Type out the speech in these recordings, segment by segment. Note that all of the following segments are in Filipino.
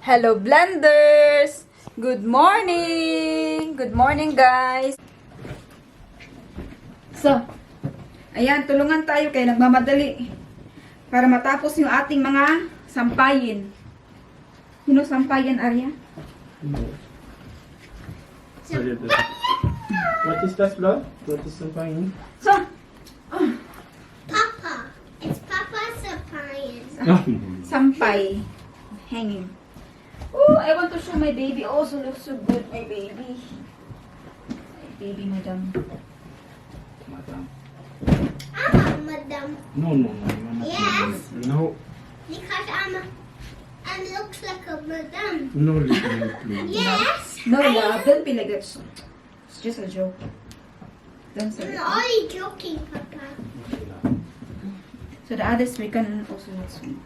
Hello, Blenders! Good morning! Good morning, guys! So, ayan, tulungan tayo kaya nagmamadali para matapos yung ating mga sampayin. Sino sampayan, Arya? No. Sorry, what is that, Lord? What is the fine? So, Papa. It's Papa's appliance. sampay. Hanging. Oh, I want to show my baby. Also looks so good, my baby. My baby, madam. Madam. Madam. No, no, no. You're not Yes. madam. No, Because I'm looks like a madam. no, little please. Yes. No, love, don't be like that. It's just a joke. Don't say I'm that. only joking, Papa. So the others we can also not swim.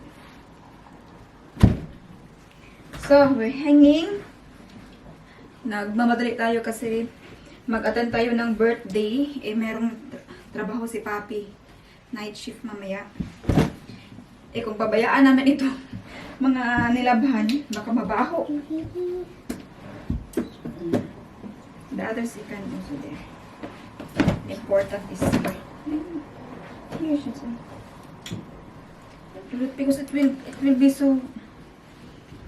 So, we're hanging. Nagmamadali tayo kasi mag-attend tayo ng birthday. Eh, merong trabaho si Papi. Night shift mamaya. Eh, kung pabayaan namin ito, mga nilabhan, baka mabaho. The others you can also there. Important is here siya sir. Because it will be so.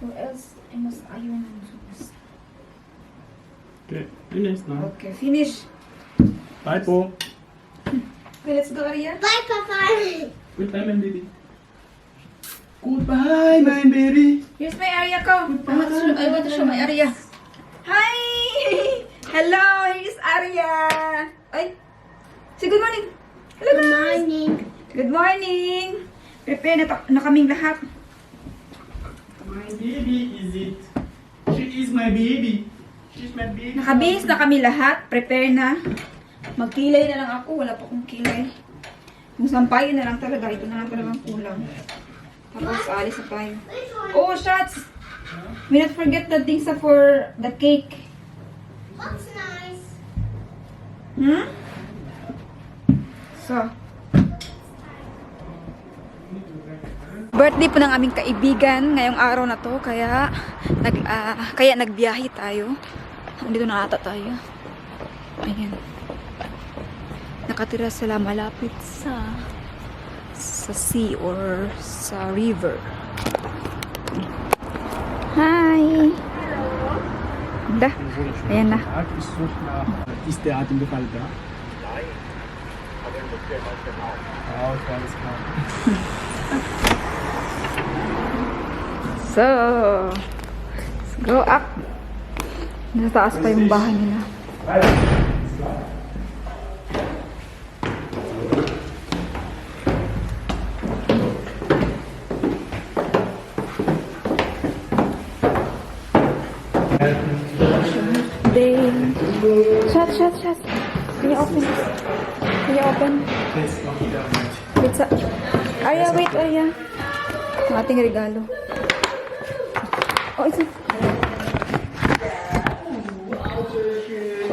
Or else I must iron and so. Okay, finish now. Okay, finish. Bye po. Okay, let's go, Arya. Bye, Papa. Goodbye, my baby. Goodbye, my baby. Here's my Arya ko. I want to show my Arya. Hi! Hello, here's Arya. Ay, say good morning. Hello, Good guys. morning. Good morning. Prepare na kaming lahat. My baby is it? She is my baby. She's my baby. Nakabihis na kami lahat. Prepare na. Magkilay na lang ako. Wala pa akong kilay. Kung sampayin na lang talaga. Ito na lang talagang kulang. Tapos alis na tayo. Which one? Oh, shots! We not forget the things for the cake. Looks nice. Hmm? So. Birthday po ng aming kaibigan ngayong araw na to. Kaya nagbiyahe tayo. Dito na ata tayo. Ayan. Nakatira sila malapit sa sea or sa river. Hi! Da. Ayan na. Ist der Atem gefallen da? Nein. Aber er wird ja manchmal. Ah, okay, alles klar. So, let's go up. Nasa taas pa yung bahay nila. They... Shut. Can you open? Can you open? It's a... Arya, wait, Arya. Ang ating regalo. Oh, it's a...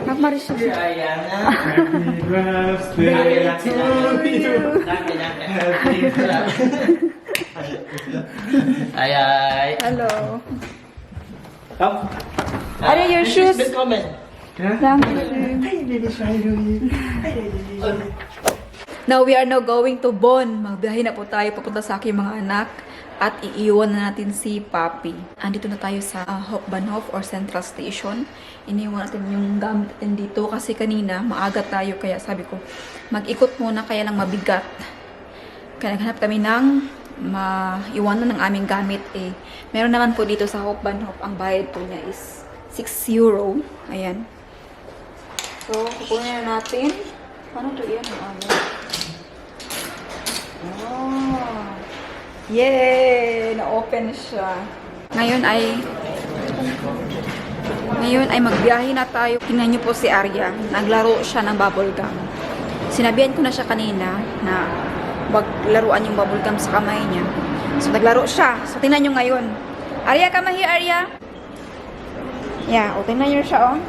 Magmaris siya. Happy birthday to you. Ay. Hello. Kom. Are your shoes? Velkommen. Thank you. Now, we are now going to Bonn. Magbiyahe na po tayo papunta sa aking mga anak. At iiwan na natin si Papi. Andito na tayo sa Bahnhof or Central Station. Iniwan natin yung gamit natin dito kasi kanina maaga tayo. Kaya sabi ko, mag-ikot muna kaya lang mabigat. Kaya naghanap kami ng maiwanan ng aming gamit. Eh, meron naman po dito sa Bahnhof. Ang bayad po niya is 6 euro. Ayan. So, kukunin na natin. Paano to yan? Oh. Yay! Na-open siya. Ngayon ay magbiyahe na tayo. Tingnan niyo po si Arya. Naglaro siya ng bubble gum. Sinabihan ko na siya kanina na wag laruan yung bubble gum sa kamay niya. So, naglaro siya. So, tingnan niyo ngayon. Arya, come here, Arya. Yeah, o, tingnan niyo siya, oh.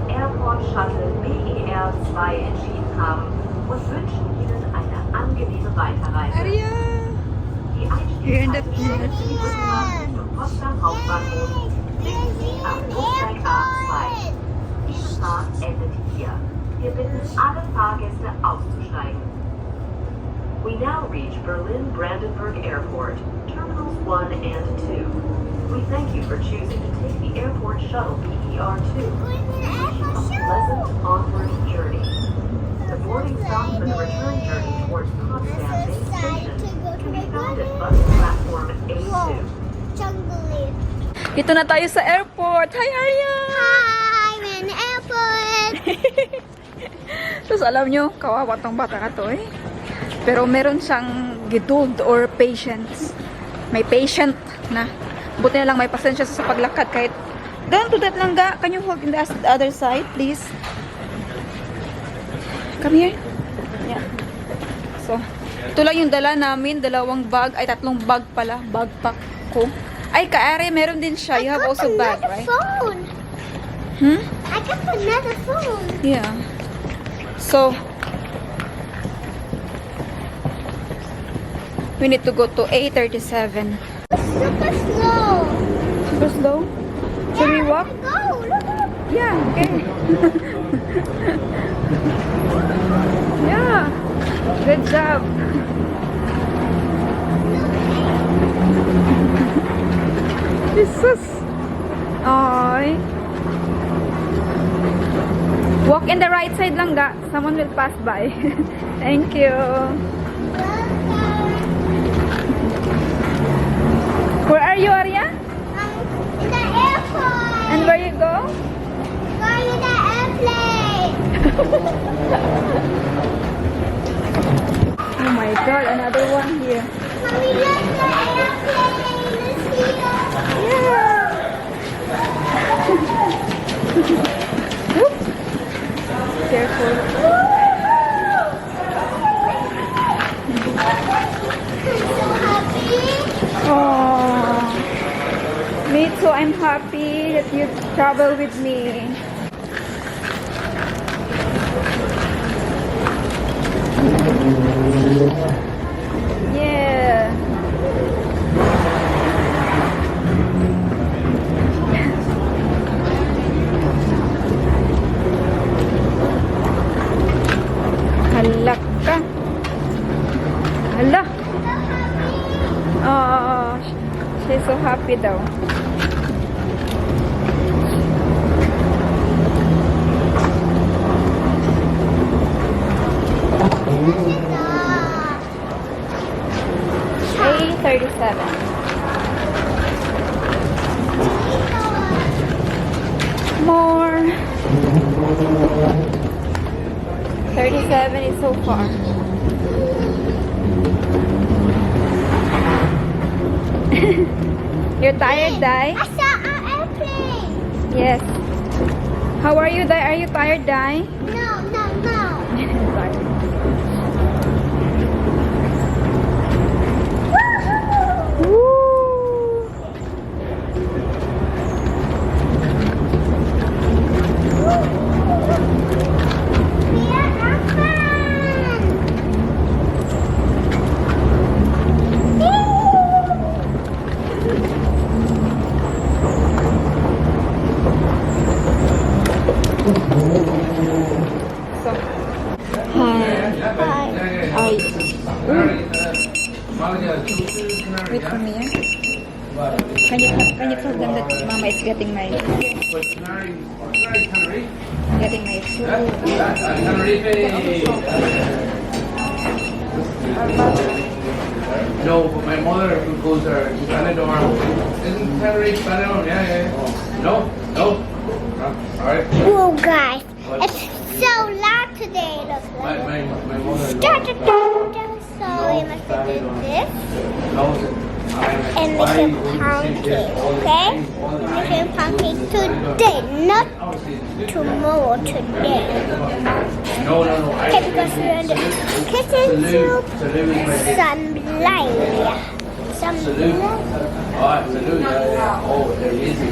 Airport Shuttle BER 2 entschieden haben und wünschen Ihnen eine angenehme Weiterreise. Arya! Die You're in the Einstiegsreise für die Rückfahrt und Fahrgäste auszusteigen. We now reach Berlin-Brandenburg Airport, Terminals 1 and 2. We thank you for choosing to take the airport shuttle BER2. Going to the airport A shuttle. pleasant onward journey. The boarding stop for the return journey towards Potsdam Main Station can be found at bus platform A2. Jungle. Dito na tayo sa airport. Hi, Arya! Hi, I'm in the airport. Tapos alam nyo, kawawa tong bata ka to eh. Pero meron siyang geduld or patience. May patient na. Buti na lang may pasensya sa paglakad kahit don't do that lang ga. Can you hold in the other side, please? Come here. Yeah. So, ito lang yung dala namin. 2 bag. Ay, 3 bag pala. Backpack ko. Ay, kaare, meron din siya. You have also bag, right? Phone. Hmm? I got another phone. Yeah. So, we need to go to A37. Super slow. Super slow? Should we walk? Go, look up. Yeah, okay. Yeah. Good job. Jesus. Ay. Walk in the right side lang ga. Someone will pass by. Thank you. Where are you, Arya? In the airport. And where you go? Going to the airplane. Oh my god, another one here. Mommy, look, the airplane is here. Yeah. Whoop. Careful. Oh, me too. I'm happy that you travel with me. Yeah. Halak ka. Hala. Oh, she's so happy daw. A37. More. 37 is so far. You're tired, Dai? I saw an airplane. Yes. How are you, Dai? Are you tired, Dai? No, no, no. Woo! We are fun. So, hi. Ay. Wait for me, yeah? Can you tell them that Mama is getting my food? No, but my mother who goes there, Benidorm. Isn't Tenerife Benidorm? Yeah. No? No? Alright. Whoa, guys. It's so loud today. Look, My look. mother. Da, da, da, da. So we must do this knows it. and make a pancake, okay? Make a pancake today, not tomorrow, today. No. Okay, because we're in the kitchen soup, sunlight. Salute. Alright, salute. Yeah. Oh, they're easy.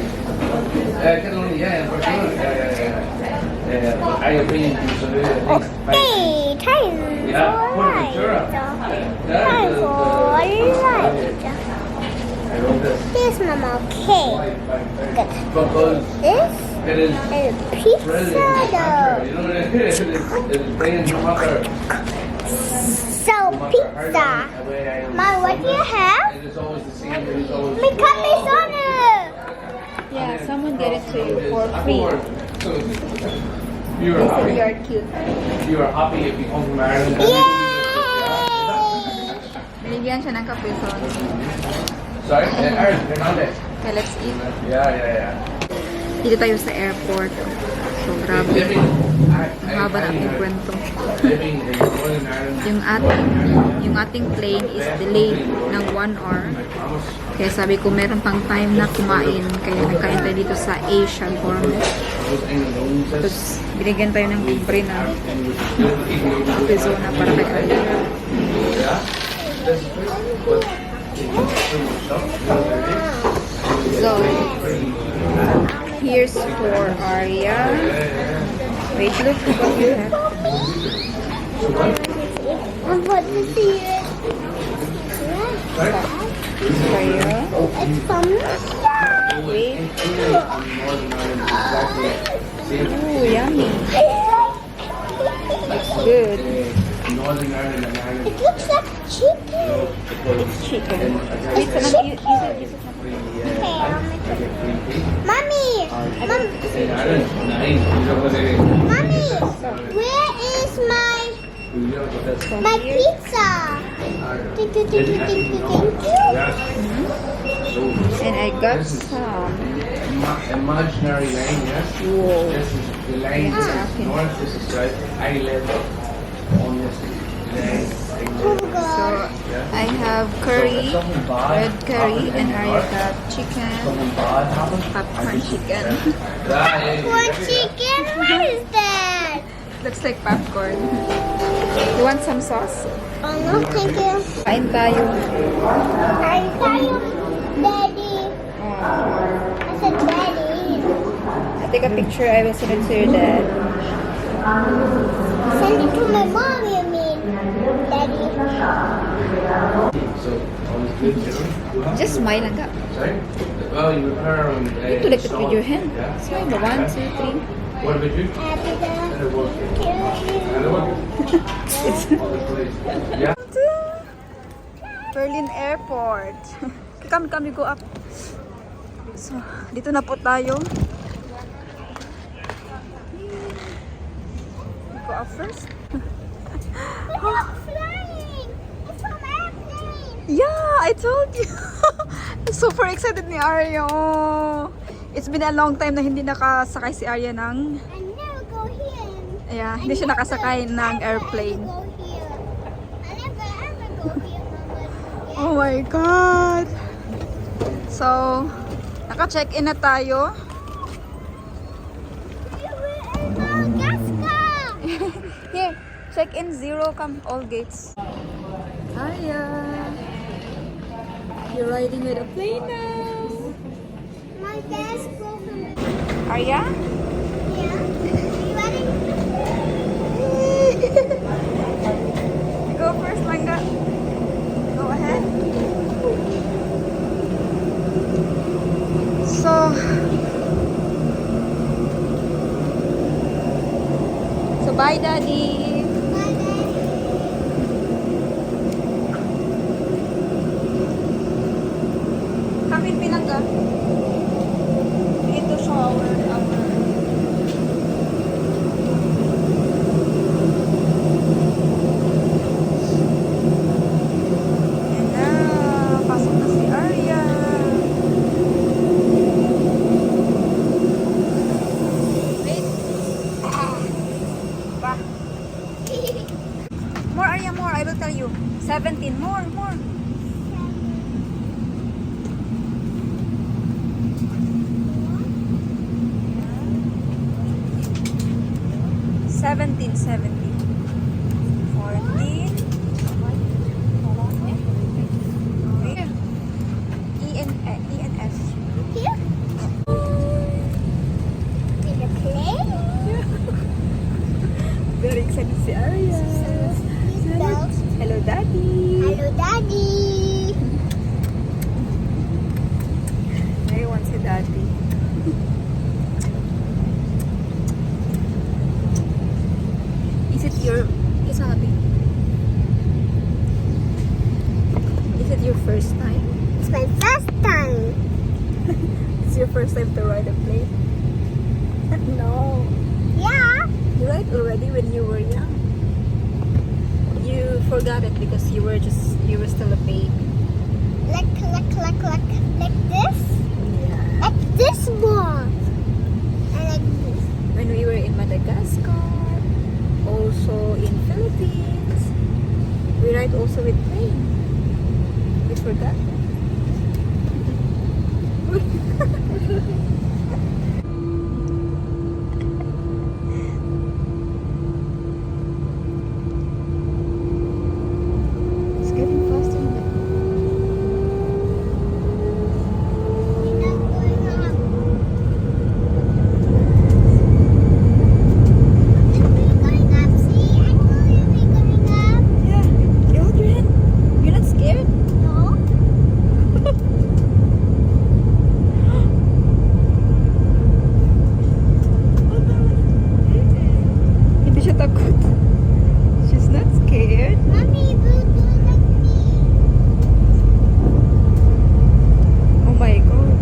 Yeah, for sure. Yeah. I opinion to salute. Okay, time Yeah, for put a picture light. up. Time for light. This, Mama. Okay. Good. Because This it is is pizza brilliant. dough. You know what it is? It's bringing your mother. So pizza. Mom, what do you have? It is always the same. It is always My cup is on it. Yeah, someone get it to you for free. So you are You happy. are cute. You are happy if you come from Ireland. Yay! Binigyan siya ng kapison. Sorry, Ireland, Fernandez. Okay, let's eat. Yeah. Dito tayo sa airport. So, grabe. Living, Ang haba ng kwento. living in Northern Ireland. Yung ating plane is delayed ng 1 hour. Kaya sabi ko, meron pang time na kumain. Kaya nagkain tayo dito sa Asian Gourmet. Tapos, binigyan tayo ng libre na Arizona para kay Arya. So, here's for Arya. Wait, look what you have. I'm about to see it. Arya. It's from Wait. Ooh, yummy. Good. Northern Ireland and Ireland. It looks like chicken. Chicken. Wait, use it. Okay, I'll make it. Mommy! In Ireland, nice. You know what it is. Mommy! Where is my pizza? Thank you, thank you, thank you, thank you. And I got some. Imaginary line, yes. Whoa. This is the line. This is north. This is south. I live on this line. Oh God. So, I have curry, red curry, and Arya got chicken, Something bad happened. popcorn chicken. Popcorn chicken? What is that? Looks like popcorn. You want some sauce? Oh no, thank you. Kain tayo. I'm tired, Daddy. I said Daddy. I'll take a picture. I will send it to your dad. Send it to my mom, you mean, Daddy. So, all is good, you know? Just smile lang ka. Sorry? Well, you repair on You to lift it with your hand. Yeah. Smile. 1, 2, 3. What about you? Happy Another one. birthday. Another one? Other place. Yeah. Berlin Airport. Come, you go up. So, dito na po tayo. You go up first. It's flying. It's from airplane. Yeah, I told you. Super excited ni Arya. Oh. It's been a long time na hindi nakasakay si Arya ng... I never go here. Yeah, hindi siya nakasakay ng airplane. I never go here. I never ever go here, Mama. Oh my God! So, naka-check-in na tayo. Where is Madagascar? Here, check-in 0, come all gates. Hiya! You're riding with a plane now. My dad's broken. Arya? Yeah. You ready? Go first, Langga. Go ahead. So bye, Daddy. My daddy. Come in, Pinangga. We need to shower our... Ayan na. Pasok na si Arya. Wait. Pa. More, Arya, more. I will tell you. 17. More. 17, 14, E and F. Here? Did you play? Very excited si Arya. Seatbelt. Hello, Daddy. Hello, Daddy. Daddy. Is it your... Sabi? Is it your first time? It's my first time. It's your first time to ride a plane? No. Yeah. You ride already when you were young. You forgot it because you were still a baby. Like this. Yeah. Like this more. And like this. When we were in Madagascar, also in Philippines, we ride also with plane. We forgot. It's getting faster. We're not going up. We're going up. See, I told you we're going up. Yeah. You hold your head. You're not scared? No. Hindi siya takot. She's not scared. Mommy will do like me. Oh my God.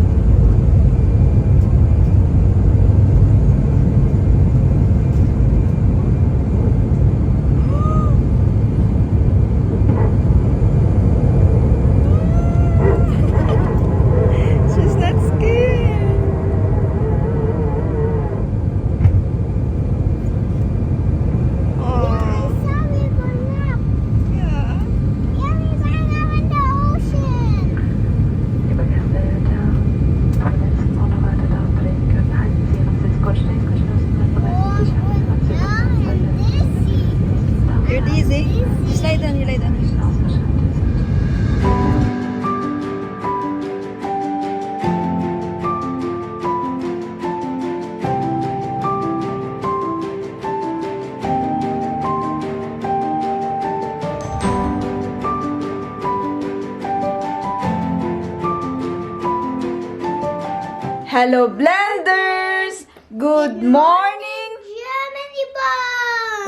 She's not scared. Yeah, I Oh, saw we're going up. yeah. Yeah, we're going up in the ocean. You're dizzy. Just lie down, you lie down. Hello, Blenders! Good morning! Germany bomb!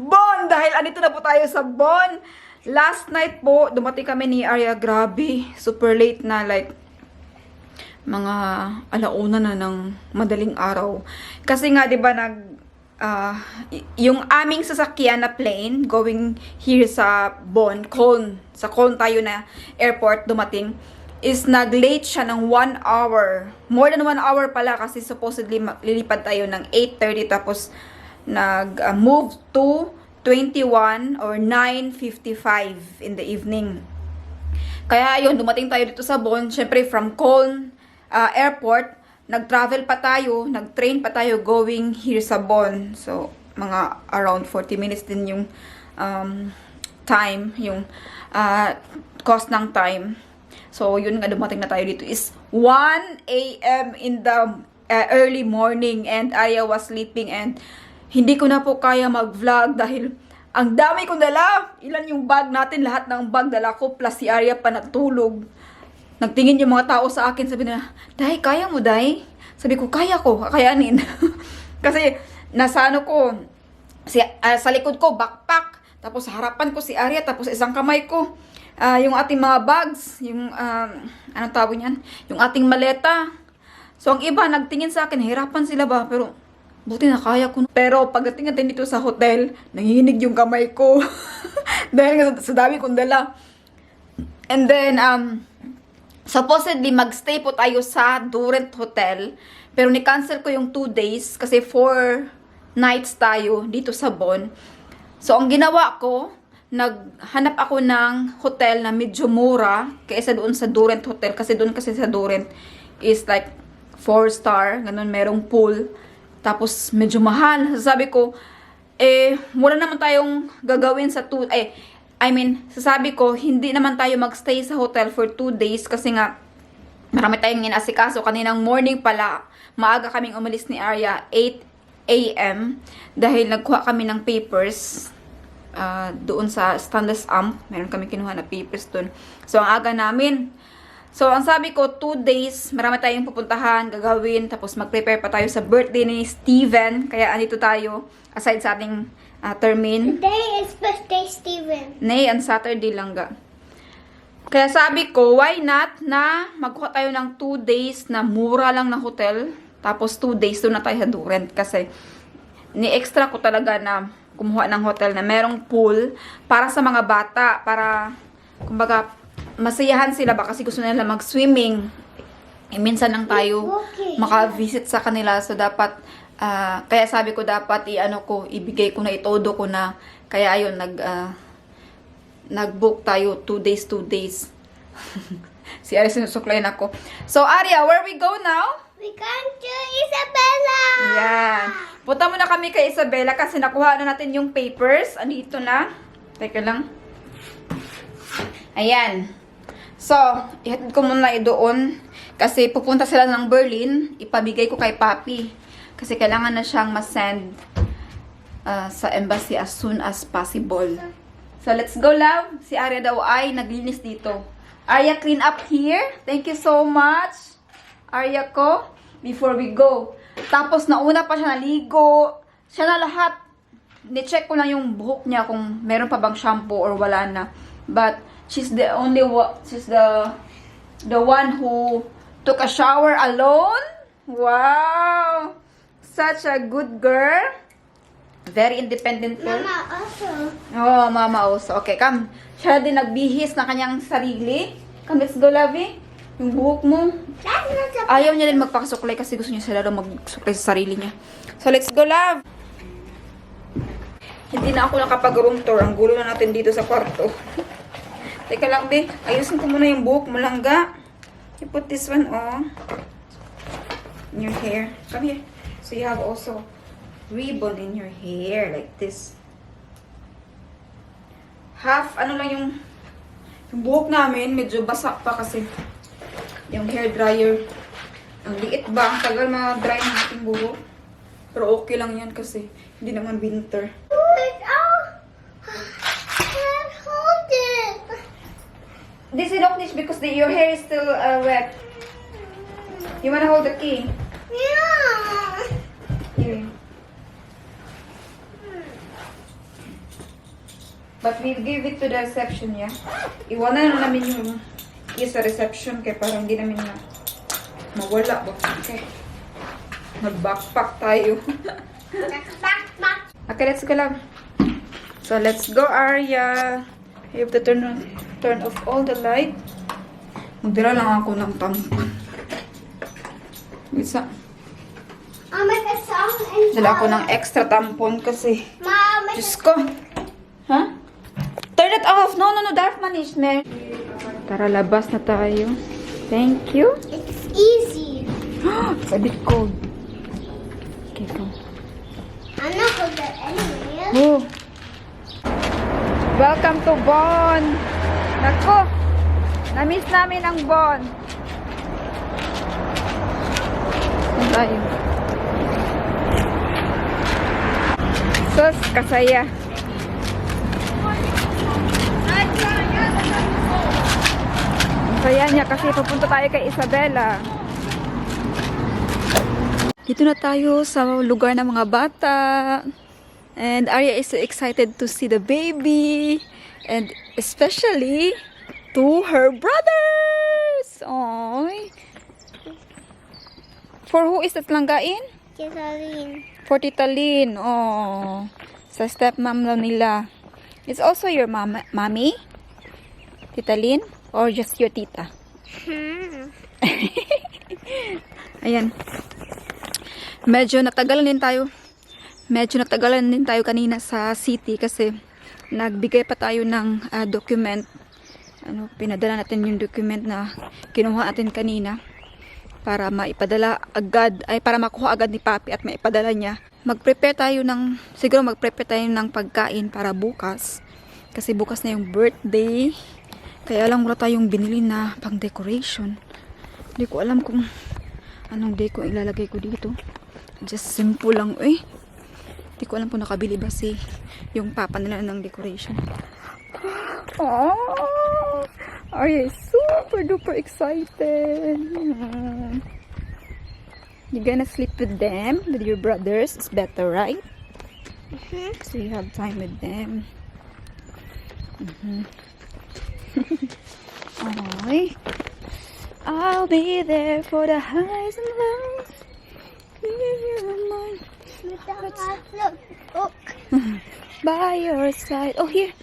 Bon! Dahil andito na po tayo sa Bon. Last night po, dumating kami ni Arya. Grabe, super late na, like mga alauna na ng madaling araw. Kasi nga, di ba, yung aming sasakyan na plane going here sa Bon, sa Cone tayo na airport dumating, is nag-late siya ng 1 hour. More than 1 hour pala kasi supposedly lilipad tayo ng 8:30 tapos nag-move to 21 or 9:55 in the evening. Kaya yun, dumating tayo dito sa Bon. Syempre from Cone airport, nag-travel pa tayo, nag-train pa tayo going here sa Bon. So, mga around 40 minutes din yung time, yung cost ng time. So, yun nga, dumating na tayo dito is 1 a.m. in the early morning and Arya was sleeping and hindi ko na po kaya mag-vlog dahil ang dami kong dala. Ilan yung bag natin, lahat ng bag dala ko plus si Arya pa natulog. Nagtingin yung mga tao sa akin, sabi na, Day, kaya mo, Day? Sabi ko, kaya ko, kakayanin. Kasi, nasa ano ko, sa likod ko, backpack. Tapos, sa harapan ko si Arya, tapos isang kamay ko. Yung ating mga bags, yung, anong tawag niyan? Yung ating maleta. So, ang iba, nagtingin sa akin, hirapan sila ba? Pero, buti na kaya ko. Pero, pagdating natin dito sa hotel, nangihinig yung kamay ko. Dahil sa dami kong dala. And then, supposedly, magstay po tayo sa Durent Hotel. Pero, ni-cancel ko yung 2 days kasi 4 nights tayo dito sa Bon. So, ang ginawa ko, naghanap ako ng hotel na medyo mura kaysa doon sa Durent Hotel. Kasi doon kasi sa Durent is like 4-star. Ganun, merong pool. Tapos, medyo mahal. Sabi ko, wala naman tayong gagawin sa sasabi ko, hindi naman tayo magstay sa hotel for 2 days kasi nga, marami tayong inasikaso. Kaninang morning pala, maaga kaming umalis ni Arya, 8 a.m. Dahil nagkuha kami ng papers doon sa Standards Amp. Meron kami kinuha na papers doon. So, ang aga namin. So, ang sabi ko, 2 days, marami tayong pupuntahan, gagawin, tapos mag-prepare pa tayo sa birthday ni Steven. Kaya andito tayo, aside sa ating termin. Today is birthday, Steven. Nay, on Saturday lang ga. Kaya sabi ko, why not na magkuha tayo ng 2 days na mura lang na hotel. Tapos 2 days doon na tayo sa Durant. Kasi ni-extra ko talaga na kumuha ng hotel na merong pool para sa mga bata. Para, kumbaga, masayahan sila ba kasi gusto nila mag-swimming. Minsan lang tayo maka-visit sa kanila. So, dapat, kaya sabi ko dapat ibigay ko na itodo ko na. Kaya ayun, nag-book tayo 2 days. Si Aria sinusuklayin ako. So, Aria, where we go now? We come to Isabella. Yan. Punta muna kami kay Isabella kasi nakuha na natin yung papers. Andito na. Teka lang. Ayan. So, ihatid ko muna doon kasi pupunta sila ng Berlin. Ipabigay ko kay Papi. Kasi kailangan na siyang ma-send sa embassy as soon as possible. So, let's go, love. Si Aria daw ay naglinis dito. Aria, clean up here. Thank you so much. Aria ko, before we go. Tapos, nauna pa siya naligo. Siya na lahat. Ni-check ko lang yung buhok niya kung meron pa bang shampoo or wala na. But, she's the only one, she's the one who took a shower alone. Wow! Such a good girl. Very independent girl. Mama also. Oh, mama also. Okay, come. Siya din nagbihis na kanyang sarili. Come, let's go, Lovey. Yung buhok mo. That's not a Ayaw niya din magpakasuklay kasi gusto niya sila daw magsuklay sa sarili niya. So, let's go, love. Hindi na ako nakapag-room tour. Ang gulo na natin dito sa kwarto. Teka lang, be. Ayusin ko muna yung buhok mo lang, ga. You put this one on. In your hair. Come here. So, you have also ribbon in your hair. Like this. Half, ano lang yung buhok namin. Medyo basa pa kasi yung hair dryer. Ang liit ba? Ang tagal ma-dry ng ating buhok. Pero okay lang yan kasi hindi naman winter. Oh, can't hold it. This is not niche because your hair is still wet. You wanna hold the key? Yeah. Here. But we give it to the reception, yeah? Iwanan na namin yung key sa reception kaya parang hindi namin na mawala ba? Okay. Mag-backpack tayo. Back. Okay, let's go lang. So, let's go, Arya. You have to turn off all the light. Magdala lang ako ng tampon. Isa. I'll make a song and Dala ako ng extra tampon kasi. Mom, make Diyos ko. Ha? Turn it off. No, dark management. Tara, labas na tayo. Thank you. it's easy. It's a bit cold. Okay, go. I'm not going to anyway. Oh. Welcome to Bonn. Nako. Na-miss namin ang Bonn. Saan tayo? Sus, kasaya. Kaya niya kasi papunta tayo kay Isabella. Dito na tayo sa lugar ng mga bata. And Arya is so excited to see the baby. And especially to her brothers. Aww. For who is that langgain? Jocelyn. For Tita Lynn. Oh, sa stepmom daw nila. It's also your mommy? Tita Lynn? Or just your tita? Ayan. Medyo natagalan din tayo kanina sa city kasi nagbigay pa tayo ng document. Pinadala natin yung document na kinuha natin kanina para maipadala agad, para makuha agad ni Papi at maipadala niya. Siguro mag-prepare tayo ng pagkain para bukas. Kasi bukas na yung birthday. Kaya lang wala tayong binili na pang decoration. Hindi ko alam kung anong deco ilalagay ko dito. Just simple lang, Hindi ko alam kung nakabili ba yung papa nila ng decoration. Oh, are you so super duper excited. You're gonna sleep with them, with your brothers. It's better, right? So you have time with them. Alright. I'll be there for the highs and lows. Look. By your side. Oh, here.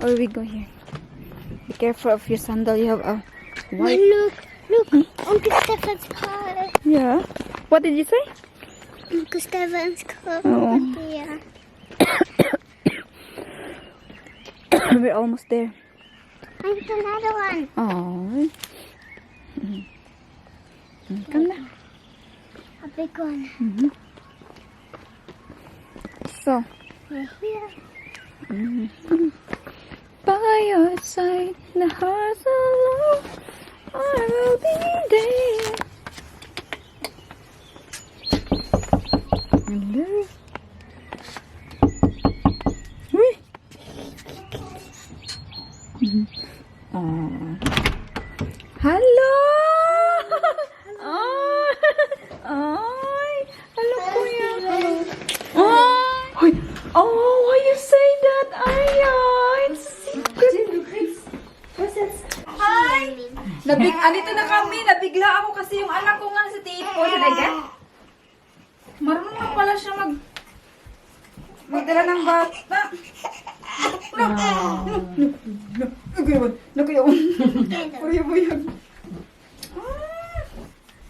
Or we go here. Be careful of your sandal. You have a white. Look. Uncle Stefan's car. Yeah. What did you say? Uncle Stefan's car. Oh. Yeah. We're almost there. And another one. Oh. Come na. A big one. So, We're here. by your side, the hearts alone, I will be there. Hello. Uy. Hello. Ay, hello, kuya. Ay, oh, why you say that, Aya? It's secret. Hi! Andito na kami. Nabigla ako kasi yung anak ko nga sa tipo. Talaga? Marunong na pala siya magdala ng bata. Buyag.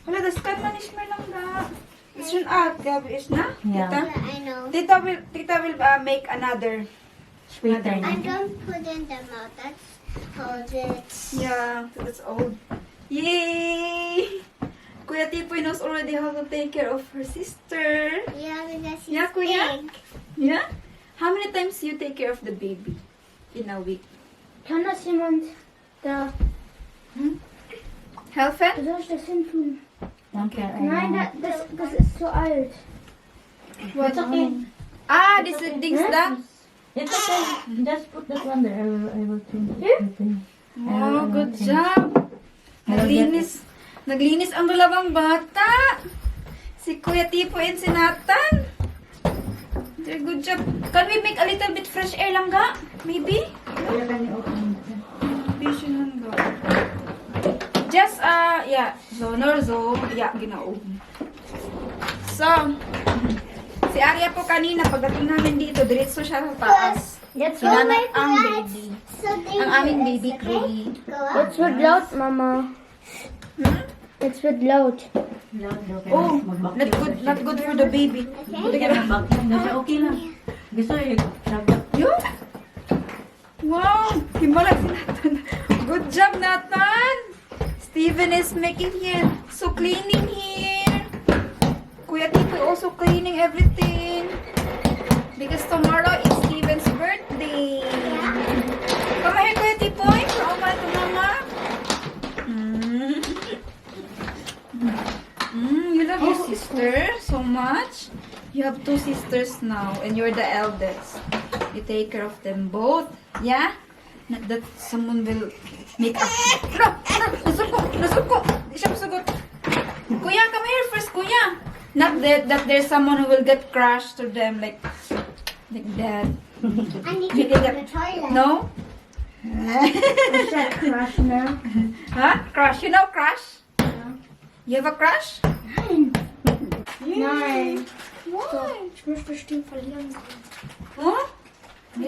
Wala, das kan man nicht mehr lang da. Ist schon alt, glaube ich, na? Ja. Tita? I know. Tita will make another. Sweeter. I don't put in the mouth. That's hold it. Yeah, that's old. Yay! Kuya Tipoy knows already how to take care of her sister. Yeah, because he's Yeah, kuya? big. Yeah? How many times you take care of the baby in a week? Kann das jemand da? Helfen? Wo soll ich das hin tun? Danke. Nein, das ist zu alt. What? Ah, this is things da? It's okay. Just put that one there. I will change it. Oh, good job. Naglinis ang dalawang bata. Si Kuya Tipo and si Nathan. Good job. Can we make a little bit fresh air lang ga? Maybe? Vision lang ga. Just, yeah. Ginao. So, si Arya po kanina, pagdating namin dito, diretso siya sa taas. Jetzt Hinanap ang baby. So they Ang aming baby Chloe. go up. Jetzt wird laut, Mama. Jetzt wird laut. Oh, not good for the baby. Okay lang. Gusto eh. Yun. Wow, himala si Nathan. Good job, Nathan. Steven is making here, so cleaning here. Kuya Tito also cleaning everything. Because tomorrow is Steven's birthday. Come here, Kuya Tipoy, for Oma to Mama. You love your sister so much. You have two sisters now, and you're the eldest. You take care of them both. Yeah? Not that someone will make up. No! Nasuko! Di siya masugot. Kuya, come here first, Kuya. Not that there's someone who will get crushed to them like that. I need to go to the toilet. No? Is that crush now? Huh? Crush? You know crush? You have a crush? Nein. Why? Ich möchte bestimmt verlieren. Huh?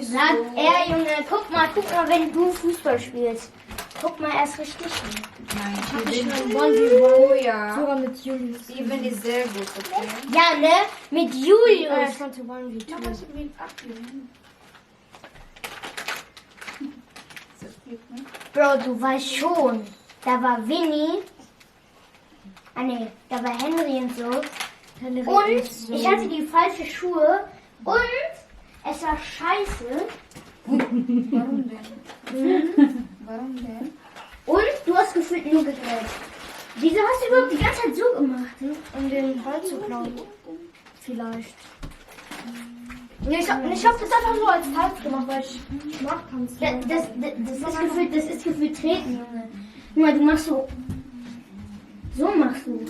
Sagt er, Junge, guck mal, wenn du Fußball spielst. Guck mal, er ist richtig gut. Nein, Ich Steven. mein 1v1. Kuya. Sogar mit Julius. Steven is sehr gut, okay? Ja, ne? Mit Julius. Ich konnte 1v2. Bro, du weißt schon, da war Winnie. Ah ne, da war Henry und so. Und ich hatte die falschen Schuhe. Und es war scheiße. Warum denn? Warum denn? Und du hast gefühlt nur gedreht. Wieso hast du überhaupt die ganze Zeit so gemacht? Um den Ball zu klauen? Vielleicht. Nee, ich hab das einfach so als Tanz gemacht, weil ich mag Tanz. Das ist gefühlt treten, Junge. Nur du machst so. So machst du.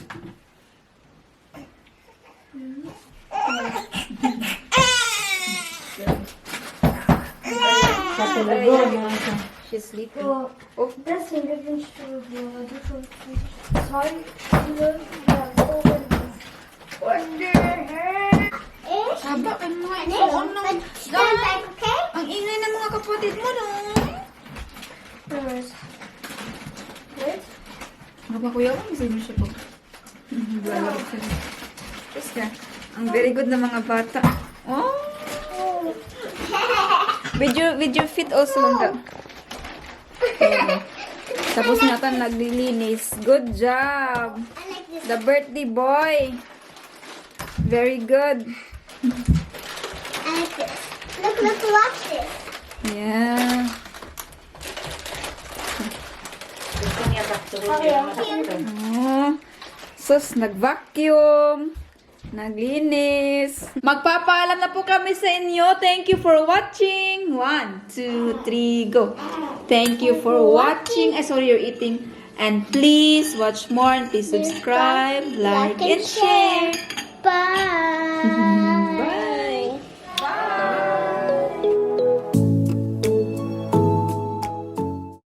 She's sleeping. So, deswegen gewünscht du dir, weil du schon 2 Kilo Saba, ano nga ito? Ano? Stand back, okay? Ang ingay ng mga kapatid mo, no? Ano ba, kuya? Ano sa inyo siya po? Lalaro sila. Tapos ka, ang very good na mga bata. Oh! Video fit also lang ka. Okay. Tapos natin naglilinis. Good job! I like this. The birthday boy! Very good. I like this. Look, watch this. Yeah. Oh, sus, nag-vacuum, naglinis. Magpapaalam na po kami sa inyo. Thank you for watching. 1, 2, 3, go. Thank you for watching. Sorry, you're eating. And please watch more and please subscribe, like, and share. Bye.